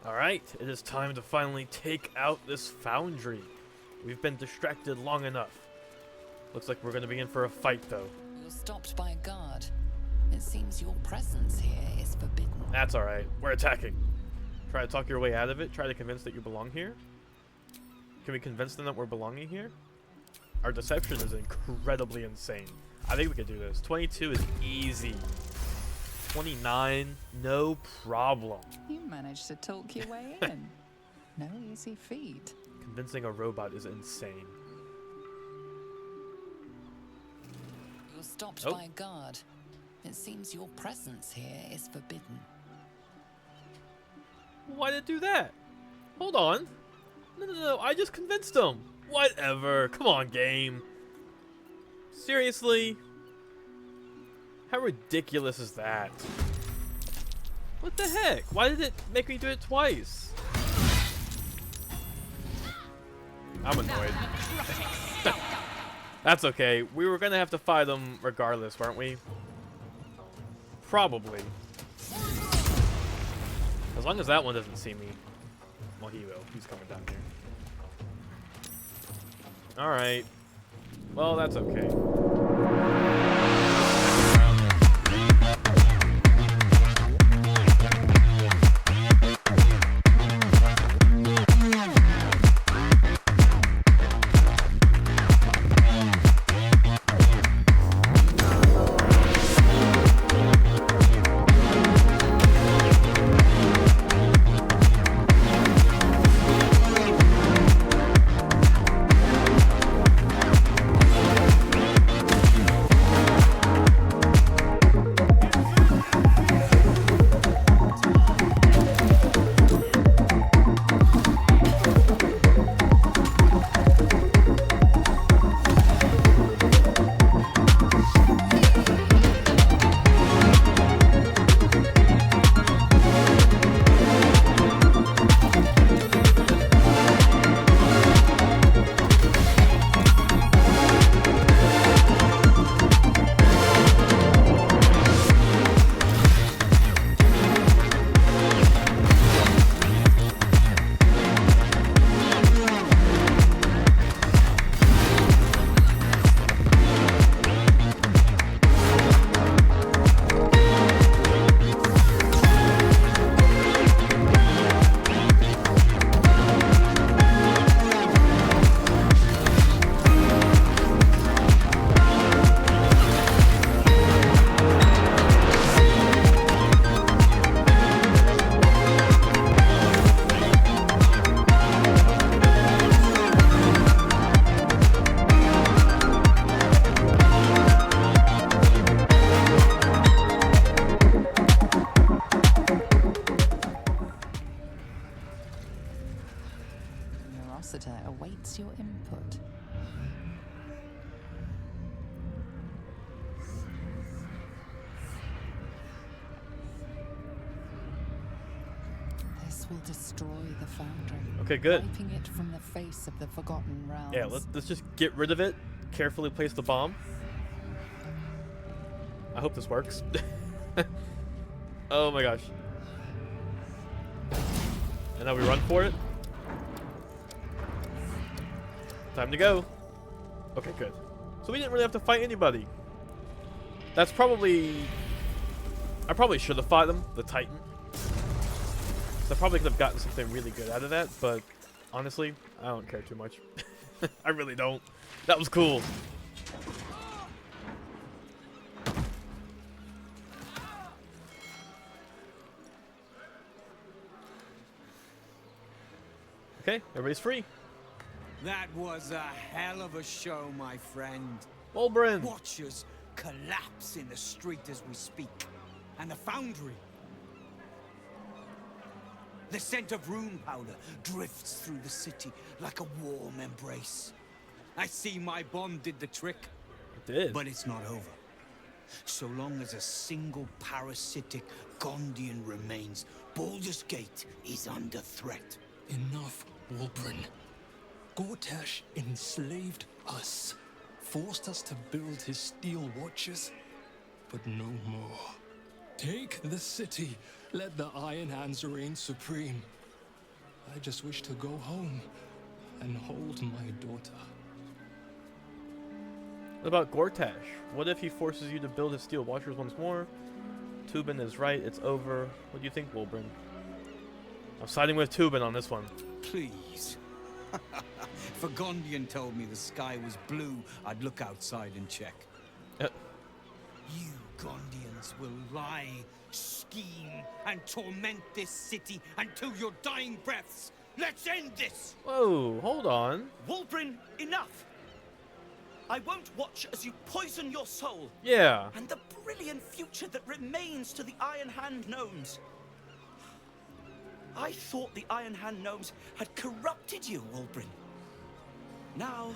Alright, it is time to finally take out this foundry. We've been distracted long enough. Looks like we're gonna be in for a fight, though. You're stopped by a guard. It seems your presence here is forbidden. That's alright. We're attacking. Try to talk your way out of it. Try to convince that you belong here. Can we convince them that we're belonging here? Our deception is incredibly insane. I think we could do this. 22 is easy. 29, no problem. You managed to talk your way in. No easy feat. Convincing a robot is insane. You're stopped Oh. by a guard. It seems your presence here is forbidden. Why did it do that? Hold on. No, I just convinced them. Whatever. Come on, game. Seriously? How ridiculous is that? What the heck? Why did it make me do it twice? I'm annoyed. That's okay. We were gonna have to fight them regardless, weren't we? Probably. As long as that one doesn't see me. Well, he will. He's coming down here. Alright. Well, that's okay. Awaits your input. This will destroy the foundry. Okay, good. Wiping it from the face of the Forgotten Realms. Yeah, let's just get rid of it. Carefully place the bomb. I hope this works. Oh my gosh. And now we run for it. Time to go. Okay, good. So we didn't really have to fight anybody. That's probably... I probably should have fought them, the Titan. So I probably could have gotten something really good out of that, but honestly, I don't care too much. I really don't. That was cool. Okay, everybody's free. That was a hell of a show, my friend. Wolbrin. Watchers collapse in the street as we speak. And the foundry. The scent of rune powder drifts through the city like a warm embrace. I see my bomb did the trick. It did. But it's not over. So long as a single parasitic Gondian remains, Baldur's Gate is under threat. Enough, Wolbrin. Gortash enslaved us, forced us to build his steel watches, but no more. Take the city, let the Iron Hands reign supreme. I just wish to go home and hold my daughter. What about Gortash? What if he forces you to build his steel watchers once more? Tubin is right, it's over. What do you think, Wolbrin? I'm siding with Tubin on this one. Please. If a Gondian told me the sky was blue, I'd look outside and check. You Gondians will lie, scheme, and torment this city until your dying breaths. Let's end this! Whoa, hold on. Wolbrin, enough! I won't watch as you poison your soul Yeah. and the brilliant future that remains to the Iron Hand gnomes. I thought the Iron Hand gnomes had corrupted you, Wolbrin. Now,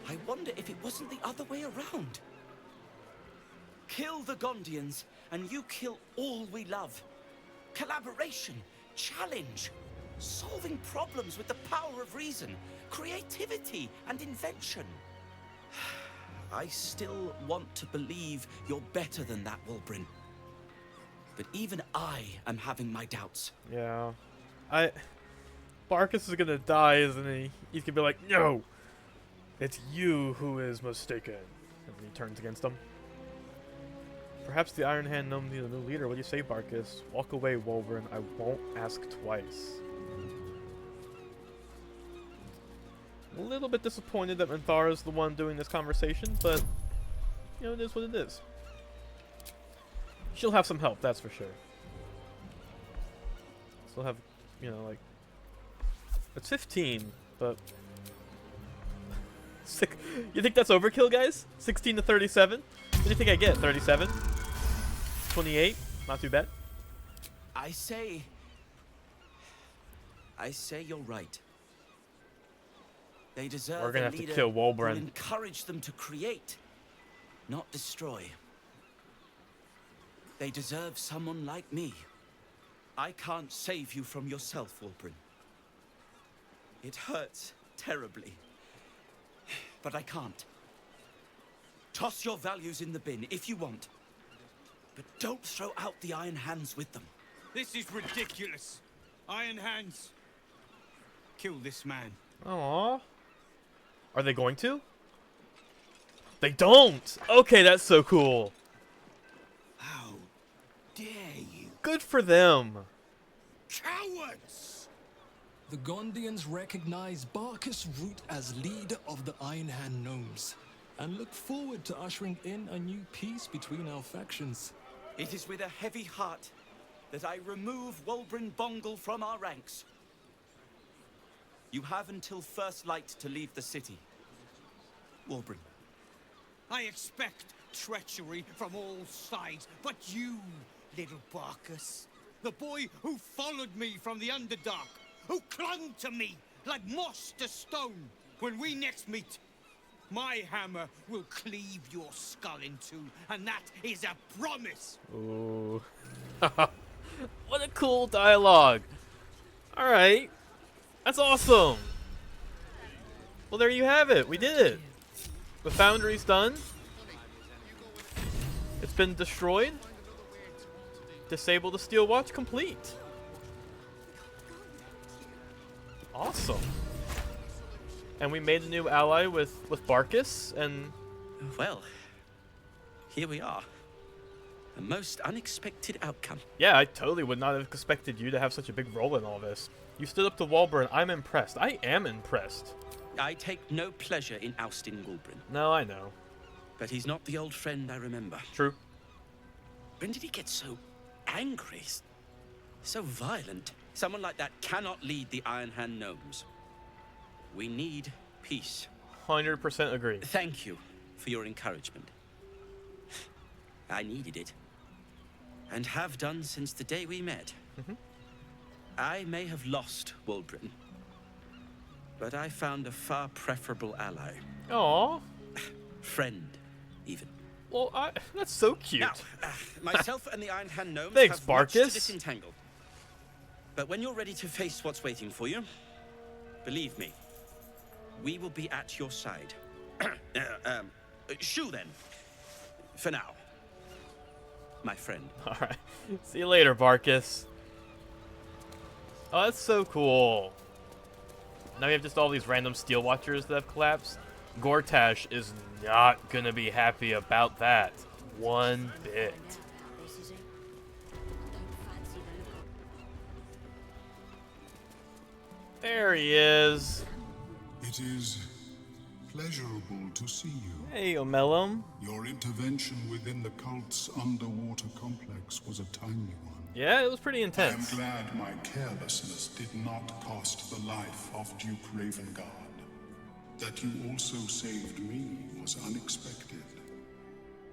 I wonder if it wasn't the other way around. Kill the Gondians, and you kill all we love. Collaboration, challenge, solving problems with the power of reason, creativity, and invention. I still want to believe you're better than that, Wolbrin. But even I am having my doubts. Yeah. Barkus is gonna die, isn't he? He's gonna be like, no! It's you who is mistaken. And he turns against him. Perhaps the Iron Hand Gnome needs a new leader. What do you say, Barkus? Walk away, Wolverine. I won't ask twice. A little bit disappointed that Minthara is the one doing this conversation, but, you know, it is what it is. She'll have some help, that's for sure. She'll have, you know, like... It's 15, but... You think that's overkill, guys? 16 to 37? What do you think I get? 37? 28? Not too bad. I say you're right. They deserve We're gonna a have to leader kill who Wolbrin. will encourage them to create, not destroy. They deserve someone like me. I can't save you from yourself, Wolbrin. It hurts terribly, but I can't. Toss your values in the bin if you want, but don't throw out the Iron Hands with them. This is ridiculous. Iron Hands. Kill this man. Aww. Are they going to? They don't! Okay, that's so cool. How dare you? Good for them. Cowards! The Gondians recognize Barkus Root as leader of the Iron Hand Gnomes, and look forward to ushering in a new peace between our factions. It is with a heavy heart that I remove Wolbrin Bongle from our ranks. You have until first light to leave the city. Wolbrin. I expect treachery from all sides, but you, little Barkus, the boy who followed me from the Underdark, who clung to me like moss to stone, when we next meet, my hammer will cleave your skull in two, and that is a promise. Ooh. What a cool dialogue. Alright. That's awesome. Well, there you have it. We did it. The foundry's done. It's been destroyed. Disable the steel watch complete. Awesome. And we made a new ally with Barkus, and... Well, here we are. A most unexpected outcome. Yeah, I totally would not have expected you to have such a big role in all this. You stood up to Wolbrin. I'm impressed. I am impressed. I take no pleasure in ousting Wolbrin, No, I know. but he's not the old friend I remember. True. When did he get so angry? So violent? Someone like that cannot lead the Iron Hand Gnomes. We need peace. 100% agree. Thank you for your encouragement. I needed it. And have done since the day we met. I may have lost Wolbrin, but I found a far preferable ally. Aw. Friend, even. Well, that's so cute. Now, myself and the Iron Hand Gnomes Thanks, have much to Barkus. disentangle. But when you're ready to face what's waiting for you, believe me, we will be at your side. Shoo then. For now. My friend. Alright. See you later, Barkus. Oh, that's so cool. Now we have just all these random steel watchers that have collapsed. Gortash is not gonna be happy about that. One bit. There he is. It is pleasurable to see you. Hey, Omelum. Your intervention within the cult's underwater complex was a timely one. Yeah, it was pretty I am intense. glad my carelessness did not cost the life of Duke Ravengard. That you also saved me was unexpected.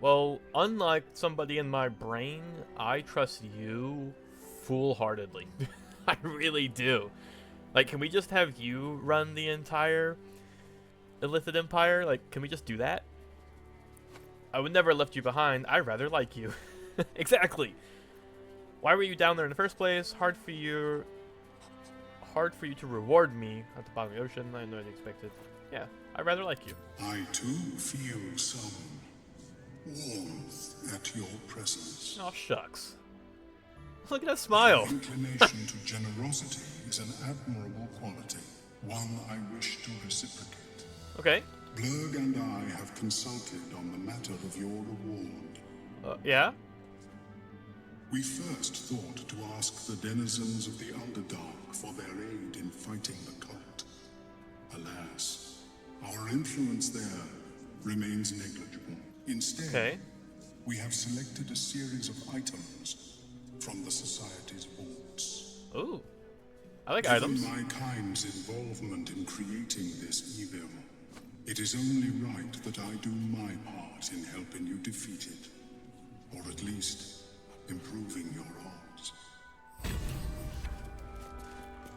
Well, unlike somebody in my brain, I trust you full-heartedly. I really do. Like, can we just have you run the entire Illithid Empire? Like, can we just do that? I would never have left you behind. I rather like you. Exactly. Why were you down there in the first place? Hard for you to reward me at the bottom of the ocean. I know what I expected. Yeah, I'd rather like you. I too feel some warmth at your presence. Oh, shucks. Look at that smile. Inclination to generosity is an admirable quality, one I wish to reciprocate. Okay. Blurg and I have consulted on the matter of your reward. Yeah? We first thought to ask the denizens of the Underdark for their aid in fighting the cult. Alas, our influence there remains negligible. Instead, Okay. we have selected a series of items from the Society's vaults. Ooh. I like Given items. my kind's involvement in creating this evil, it is only right that I do my part in helping you defeat it. Or at least, improving your odds.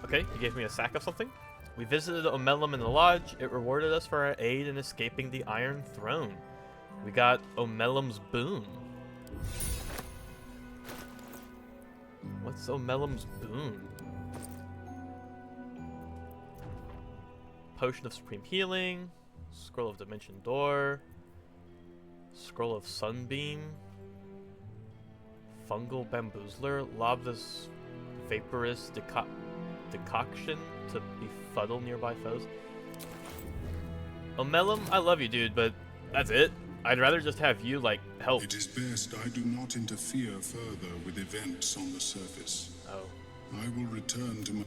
Okay, you gave me a sack of something. We visited Omelum in the lodge. It rewarded us for our aid in escaping the Iron Throne. We got Omelum's boon. What's Omelum's boon? Potion of Supreme Healing. Scroll of Dimension Door. Scroll of Sunbeam. Fungal Bamboozler. Lava's Vaporous Decoction to befuddle nearby foes. Omelum, I love you, dude, but that's it. I'd rather just have you, like, help. It is best I do not interfere further with events on the surface. Oh. I will return to my...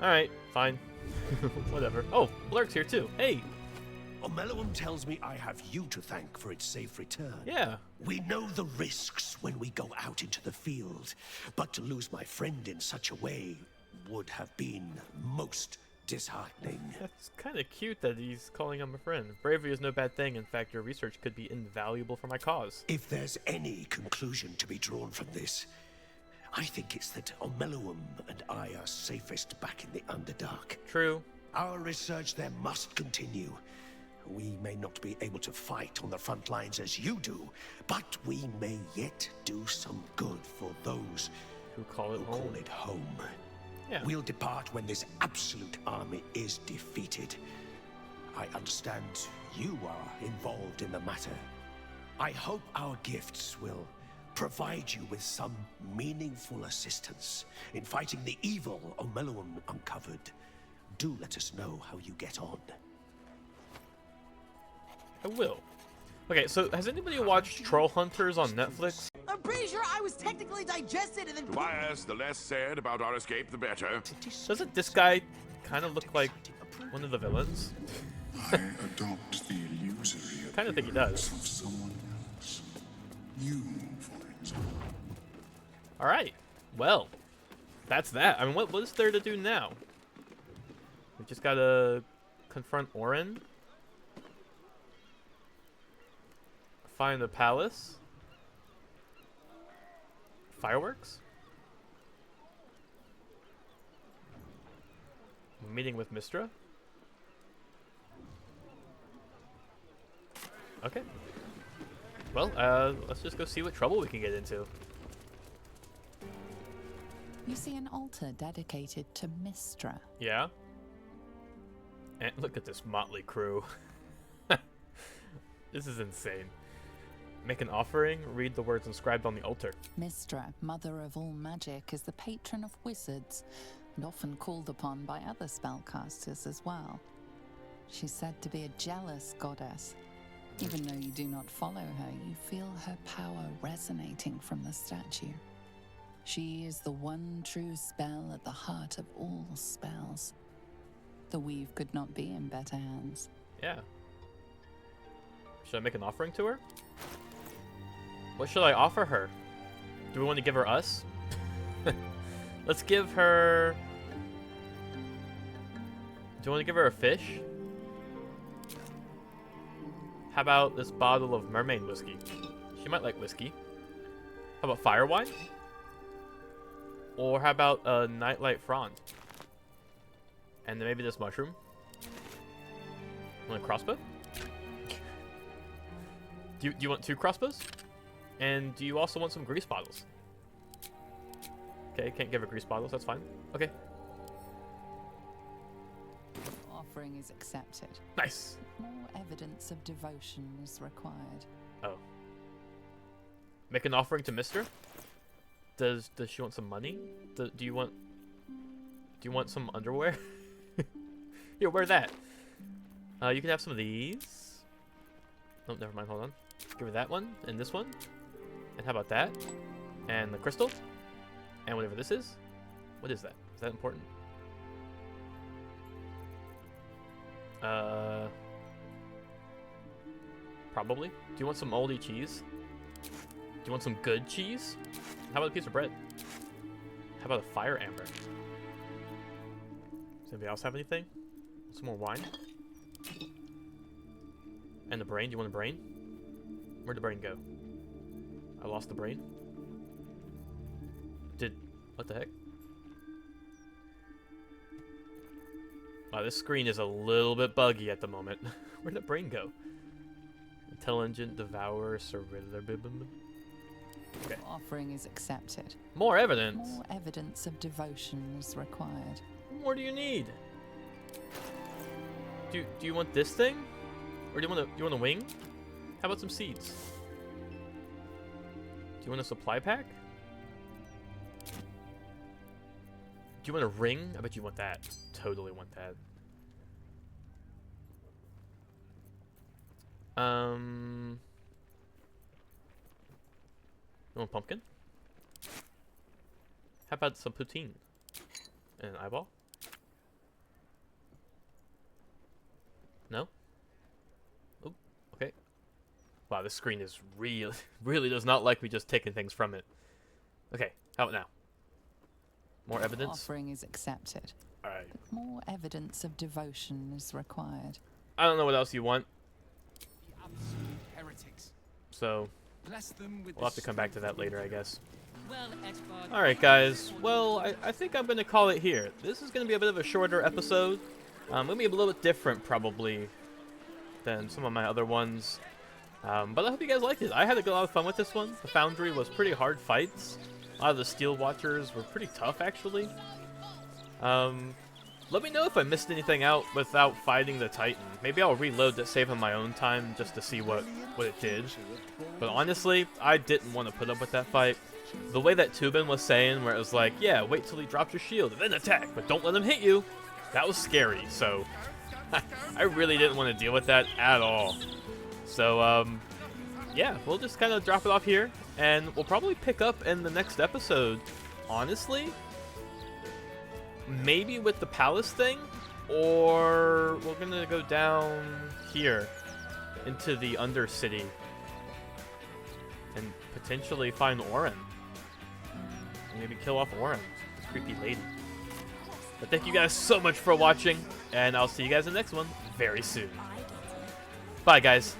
Alright, fine. Whatever. Oh, Blurk's here too. Hey! Omelum tells me I have you to thank for its safe return. Yeah. We know the risks when we go out into the field, but to lose my friend in such a way would have been most disheartening. That's kind of cute that he's calling him a friend. Bravery is no bad thing. In fact, your research could be invaluable for my cause. If there's any conclusion to be drawn from this, I think it's that Omelum and I are safest back in the Underdark. True. Our research there must continue. We may not be able to fight on the front lines as you do, but we may yet do some good for those Who call it who home. call it home. Yeah. We'll depart when this absolute army is defeated. I understand you are involved in the matter. I hope our gifts will provide you with some meaningful assistance in fighting the evil Omelum uncovered. Do let us know how you get on. I will. Okay, so has anybody watched Troll Hunters on Netflix? I'm pretty sure I was technically digested and then. Bias, the less said about our escape, the better. Doesn't this guy kind of look like one of the villains? I adopt the illusory Kinda think he does. appearance of someone else. You, for example. Alright. Well, that's that. I mean, what is there to do now? We just gotta confront Orin. Find the palace. Fireworks? Meeting with Mistra? Okay. Well, let's just go see what trouble we can get into. You see an altar dedicated to Mistra. Yeah? And look at this motley crew. This is insane. Make an offering, read the words inscribed on the altar. Mistra, mother of all magic, is the patron of wizards. and often called upon by other spellcasters as well. She's said to be a jealous goddess. Even though you do not follow her, you feel her power resonating from the statue. She is the one true spell at the heart of all spells. The weave could not be in better hands. Yeah. Should I make an offering to her? What should I offer her? Do we want to give her us? Let's give her... Do you want to give her a fish? How about this bottle of mermaid whiskey? She might like whiskey. How about fire wine? Or how about a nightlight frond? And then maybe this mushroom. Want a crossbow? Do you want 2 crossbows? And do you also want some grease bottles? Okay, can't give her grease bottles, that's fine. Okay. Offering is accepted. Nice. More evidence of devotion is required. Oh. Make an offering to Mister? Does she want some money? Do you want some underwear? Here, wear that. You can have some of these. Oh, never mind, hold on. Give her that one, and this one. And how about that? And the crystal? And whatever this is? What is that? Is that important? Probably. Do you want some moldy cheese? Do you want some good cheese? How about a piece of bread? How about a fire amber? Does anybody else have anything? Some more wine? And the brain? Do you want a brain? Where'd the brain go? I lost the brain? What the heck? Wow, this screen is a little bit buggy at the moment. Where'd the brain go? Intelligent Devourer, Cerebellum. Okay. Offering is accepted. More evidence? More evidence of devotion is required. What more do you need? Do you want this thing? Or do you want a wing? How about some seeds? Do you want a supply pack? Do you want a ring? I bet you want that. Totally want that. You want a pumpkin? How about some poutine? And an eyeball? No? Oh, okay. Wow, this screen is really does not like me just taking things from it. Okay, how about now? More evidence? Offering is accepted. Alright. More evidence of devotion is required. I don't know what else you want. The absolute heretics. So, Bless them with we'll have to come back to that later, I guess. Well, Alright, guys. Well, I think I'm going to call it here. This is going to be a bit of a shorter episode. Going to be a little bit different, probably, than some of my other ones. But I hope you guys liked it. I had a lot of fun with this one. The Foundry was pretty hard fights. A lot of the Steel Watchers were pretty tough, actually. Let me know if I missed anything out without fighting the Titan. Maybe I'll reload to save on my own time just to see what it did. But honestly, I didn't want to put up with that fight. The way that Tubin was saying, where it was like, yeah, wait till he drops your shield and then attack, but don't let him hit you. That was scary, so I really didn't want to deal with that at all. So, yeah, we'll just kind of drop it off here, and we'll probably pick up in the next episode, honestly. Maybe with the palace thing, or we're gonna go down here into the Undercity and potentially find Oren. Maybe kill off Oren, this creepy lady. But thank you guys so much for watching, and I'll see you guys in the next one very soon. Bye, guys.